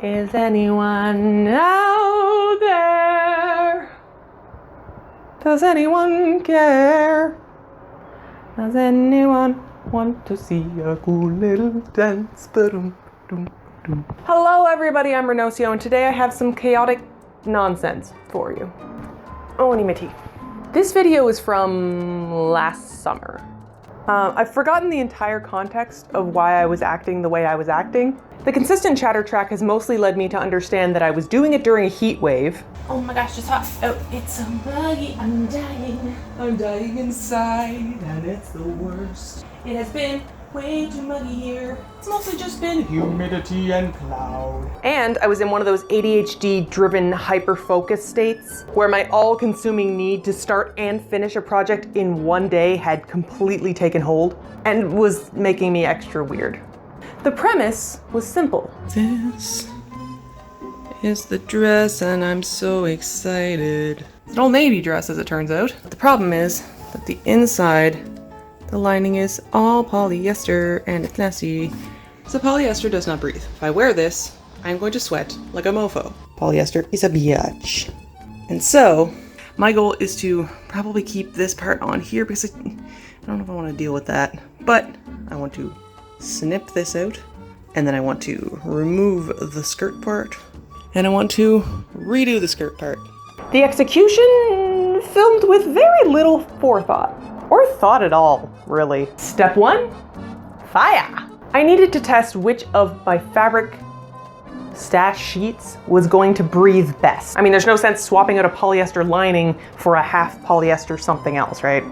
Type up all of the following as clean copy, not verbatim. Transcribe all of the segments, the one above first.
Is anyone out there? Does anyone care? Does anyone want to see a cool little dance? Hello everybody, I'm Renosio, and today I have some chaotic nonsense for you. Oh, I need my tea. This video is from last summer. I've forgotten the entire context of why I was acting the way I was acting. The consistent chatter track has mostly led me to understand that I was doing it during a heat wave. Oh my gosh, it's hot. Oh, it's so muggy. I'm dying. I'm dying inside, and it's the worst. It has been way too muggy here. It's mostly just been humidity and cloud. And I was in one of those ADHD-driven hyper-focus states where my all-consuming need to start and finish a project in one day had completely taken hold and was making me extra weird. The premise was simple. This is the dress and I'm so excited. It's an old navy dress, as it turns out. The problem is that the inside, the lining is all polyester and it's messy. So polyester does not breathe. If I wear this, I'm going to sweat like a mofo. Polyester is a biatch. And so, my goal is to probably keep this part on here because I don't know if I want to deal with that. But I want to snip this out, and then I want to remove the skirt part, and I want to redo the skirt part. The execution filmed with very little forethought. Or thought at all, really. Step 1, fire! I needed to test which of my fabric stash sheets was going to breathe best. I mean, there's no sense swapping out a polyester lining for a half polyester something else, right?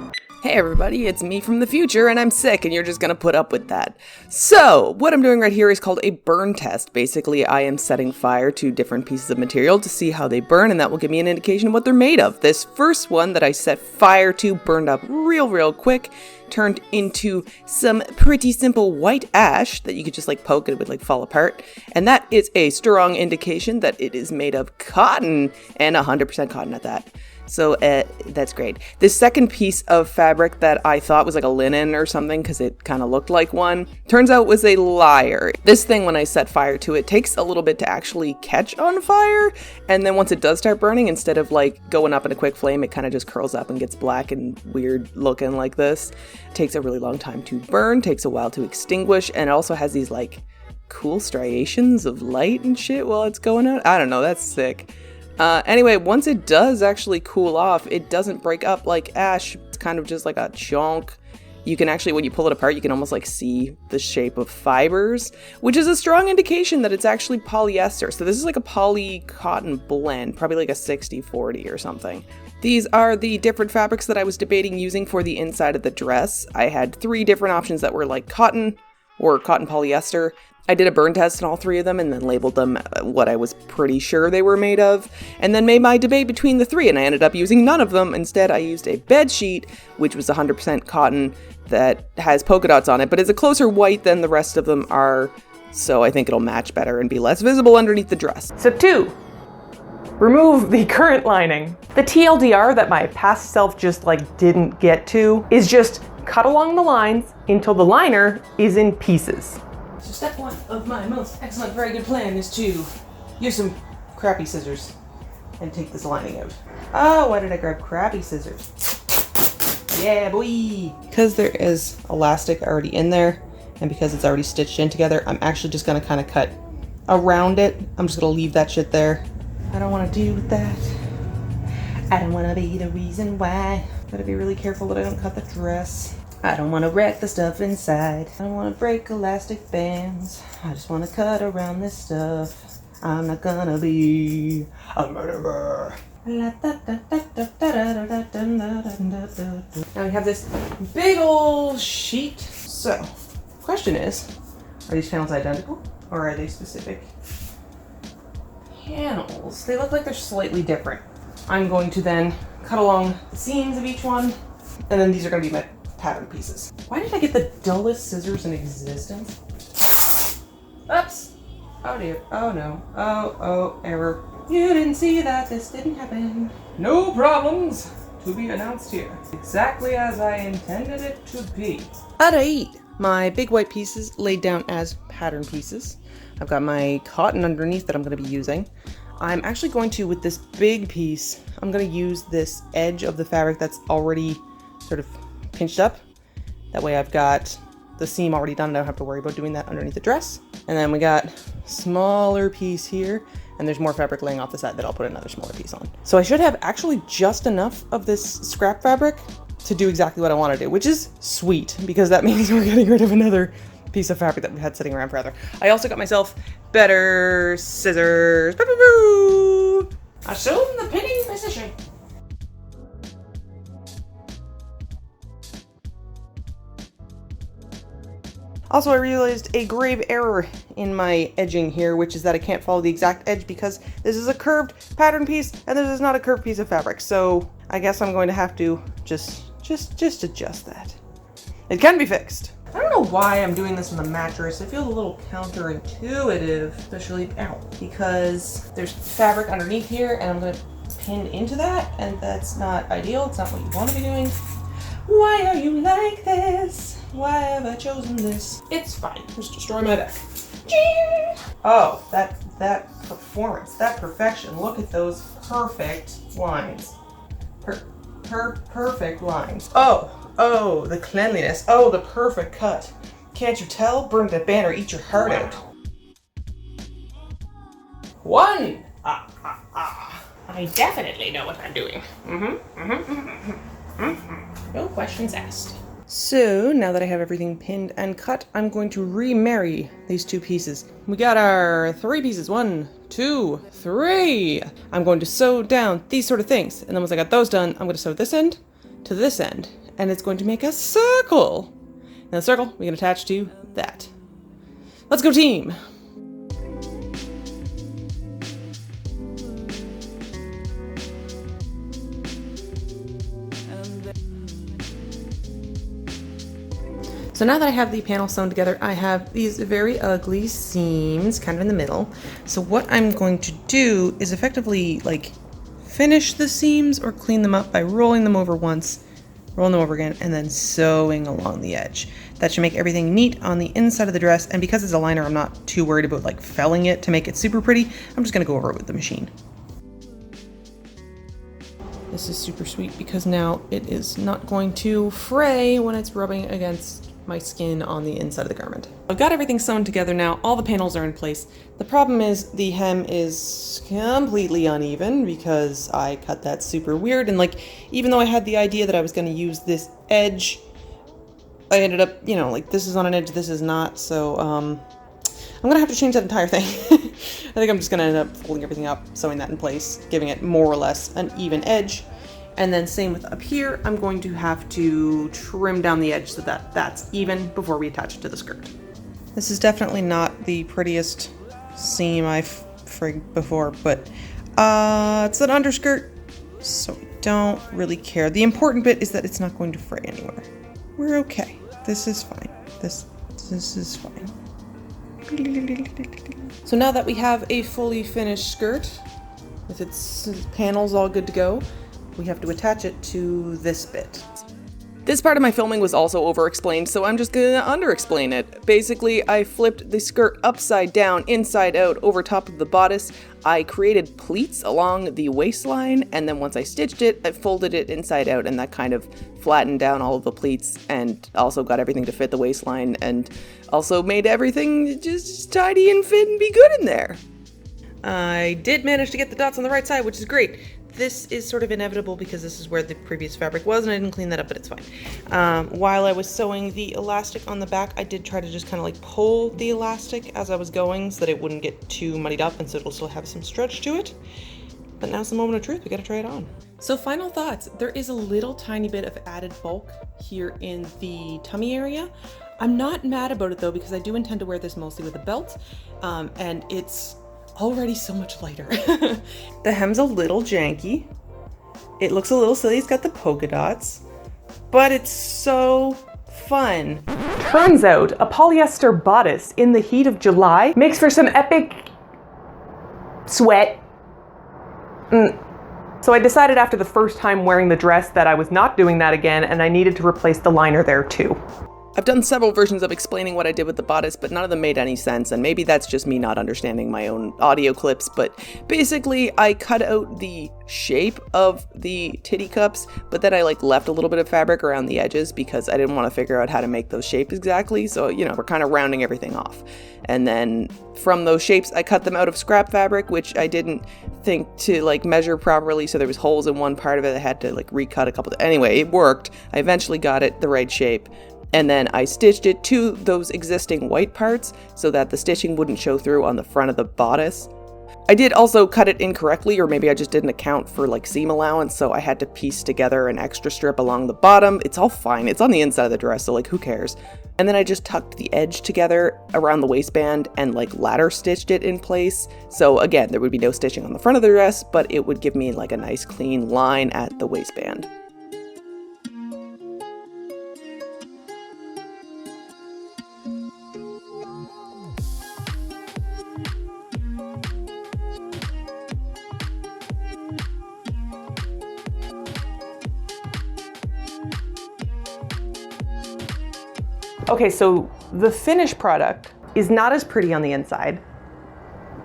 Hey everybody, it's me from the future and I'm sick and you're just gonna put up with that. So, what I'm doing right here is called a burn test. Basically, I am setting fire to different pieces of material to see how they burn, and that will give me an indication of what they're made of. This first one that I set fire to burned up real quick, turned into some pretty simple white ash that you could just like poke and it would like fall apart. And that is a strong indication that it is made of cotton, and 100% cotton at that. So that's great. This second piece of fabric that I thought was like a linen or something because it kind of looked like one, turns out was a liar. This thing, when I set fire to it, takes a little bit to actually catch on fire. And then once it does start burning, instead of like going up in a quick flame, it kind of just curls up and gets black and weird looking like this. It takes a really long time to burn, takes a while to extinguish, and it also has these like cool striations of light and shit while it's going out. I don't know, that's sick. Anyway, once it does actually cool off, it doesn't break up like ash. It's kind of just like a chunk. You can actually, when you pull it apart, you can almost like see the shape of fibers, which is a strong indication that it's actually polyester. So this is like a poly cotton blend, probably like a 60-40 or something. These are the different fabrics that I was debating using for the inside of the dress. I had 3 different options that were like cotton or cotton polyester. I did a burn test on all 3 of them and then labeled them what I was pretty sure they were made of, and then made my debate between the 3, and I ended up using none of them. Instead, I used a bed sheet, which was 100% cotton that has polka dots on it, but is a closer white than the rest of them are, so I think it'll match better and be less visible underneath the dress. Step 2, remove the current lining. The TLDR that my past self just like didn't get to is just cut along the lines until the liner is in pieces. So step 1 of my most excellent, very good plan is to use some crappy scissors and take this lining out. Oh, why did I grab crappy scissors? Yeah, boy! Because there is elastic already in there, and because it's already stitched in together, I'm actually just gonna kind of cut around it. I'm just gonna leave that shit there. I don't want to deal with that. I don't want to be the reason why. Gotta be really careful that I don't cut the dress. I don't want to wreck the stuff inside. I don't want to break elastic bands. I just want to cut around this stuff. I'm not gonna be a murderer. Now we have this big old sheet. So, question is, are these panels identical or are they specific panels? They look like they're slightly different. I'm going to then cut along the seams of each one, and then these are going to be my pattern pieces. Why did I get the dullest scissors in existence? Oops. Oh dear. Oh no. Oh, error. You didn't see that. This didn't happen. No problems to be announced here. Exactly as I intended it to be. Alright. my big white pieces laid down as pattern pieces. I've got my cotton underneath that I'm going to be using. I'm actually going to, with this big piece, I'm going to use this edge of the fabric that's already sort of pinched up. That way I've got the seam already done. I don't have to worry about doing that underneath the dress. And then we got smaller piece here, and there's more fabric laying off the side that I'll put another smaller piece on. So I should have actually just enough of this scrap fabric to do exactly what I want to do, which is sweet, because that means we're getting rid of another piece of fabric that we had sitting around forever. I also got myself better scissors. Assume the pinning position. Also, I realized a grave error in my edging here, which is that I can't follow the exact edge because this is a curved pattern piece and this is not a curved piece of fabric. So I guess I'm going to have to just adjust that. It can be fixed. I don't know why I'm doing this on the mattress. It feels a little counterintuitive, especially because there's fabric underneath here and I'm going to pin into that, and that's not ideal. It's not what you want to be doing. Why are you like this? Why have I chosen this? It's fine. Just destroy my back. Oh, that performance, that perfection. Look at those perfect lines. Perfect lines. Oh, the cleanliness. Oh, the perfect cut. Can't you tell? Burn the banner, eat your heart out. One. I definitely know what I'm doing. No questions asked. So now that I have everything pinned and cut, I'm going to remarry these two pieces. We got our 3 pieces. 1, 2, 3. I'm going to sew down these sort of things. And then once I got those done, I'm going to sew this end to this end. And it's going to make a circle. And the circle we can attach to that. Let's go team. So now that I have the panel sewn together, I have these very ugly seams kind of in the middle. So what I'm going to do is effectively like finish the seams or clean them up by rolling them over once, rolling them over again, and then sewing along the edge. That should make everything neat on the inside of the dress. And because it's a liner, I'm not too worried about like felling it to make it super pretty. I'm just gonna go over it with the machine. This is super sweet because now it is not going to fray when it's rubbing against my skin on the inside of the garment. I've got everything sewn together now. All the panels are in place. The problem is the hem is completely uneven because I cut that super weird. And like, even though I had the idea that I was going to use this edge, I ended up, you know, like this is on an edge, this is not. So I'm going to have to change that entire thing. I think I'm just going to end up folding everything up, sewing that in place, giving it more or less an even edge. And then same with up here, I'm going to have to trim down the edge so that that's even before we attach it to the skirt. This is definitely not the prettiest seam I've frigged before, but it's an underskirt, so I don't really care. The important bit is that it's not going to fray anywhere. We're okay. This is fine. This is fine. So now that we have a fully finished skirt, with its panels all good to go, we have to attach it to this bit. This part of my filming was also over-explained, so I'm just gonna under-explain it. Basically, I flipped the skirt upside down, inside out, over top of the bodice. I created pleats along the waistline, and then once I stitched it, I folded it inside out, and that kind of flattened down all of the pleats, and also got everything to fit the waistline, and also made everything just tidy and fit and be good in there. I did manage to get the dots on the right side, which is great. This is sort of inevitable because this is where the previous fabric was and I didn't clean that up, but it's fine. While I was sewing the elastic on the back, I did try to just kind of like pull the elastic as I was going so that it wouldn't get too muddied up and so it'll still have some stretch to it. But now's the moment of truth, we gotta try it on. So final thoughts, there is a little tiny bit of added bulk here in the tummy area. I'm not mad about it though because I do intend to wear this mostly with a belt, and it's already so much lighter. The hem's a little janky. It looks a little silly. It's got the polka dots, but it's so fun. Turns out a polyester bodice in the heat of July makes for some epic sweat. So I decided after the first time wearing the dress that I was not doing that again and I needed to replace the liner there too. I've done several versions of explaining what I did with the bodice, but none of them made any sense, and maybe that's just me not understanding my own audio clips, but basically I cut out the shape of the titty cups, but then I left a little bit of fabric around the edges because I didn't want to figure out how to make those shapes exactly, so we're kind of rounding everything off. And then from those shapes I cut them out of scrap fabric, which I didn't think to measure properly, so there was holes in one part of it. I had to recut a couple. Anyway, it worked. I eventually got it the right shape. And then I stitched it to those existing white parts so that the stitching wouldn't show through on the front of the bodice. I did also cut it incorrectly, or maybe I just didn't account for seam allowance, so I had to piece together an extra strip along the bottom. It's all fine. It's on the inside of the dress, so who cares? And then I just tucked the edge together around the waistband and ladder stitched it in place. So again, there would be no stitching on the front of the dress, but it would give me a nice clean line at the waistband. Okay, so the finished product is not as pretty on the inside.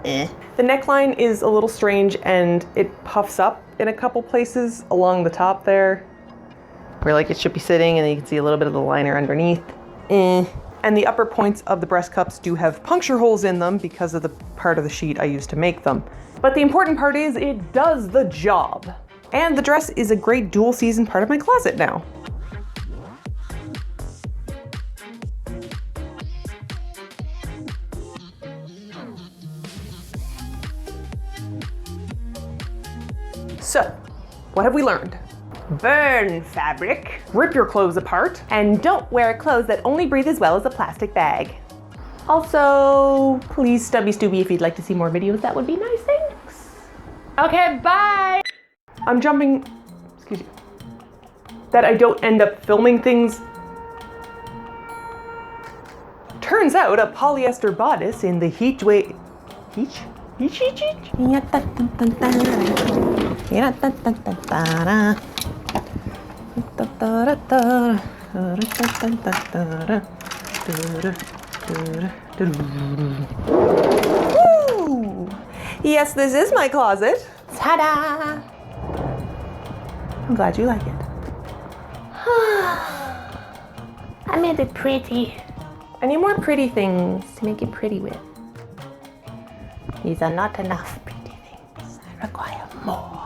The neckline is a little strange and it puffs up in a couple places along the top there, where it should be sitting, and then you can see a little bit of the liner underneath. And the upper points of the breast cups do have puncture holes in them because of the part of the sheet I used to make them. But the important part is it does the job. And the dress is a great dual season part of my closet now. So, what have we learned? Burn fabric, rip your clothes apart, and don't wear clothes that only breathe as well as a plastic bag. Also, please stubby stubby if you'd like to see more videos, that would be nice, thanks. Okay, bye! I'm jumping, excuse me, that I don't end up filming things. Turns out a polyester bodice in the heat wave, Woo! Yes, this is my closet. Ta-da! I'm glad you like it. I made it pretty. I need more pretty things to make it pretty with. These are not enough pretty things. I require more.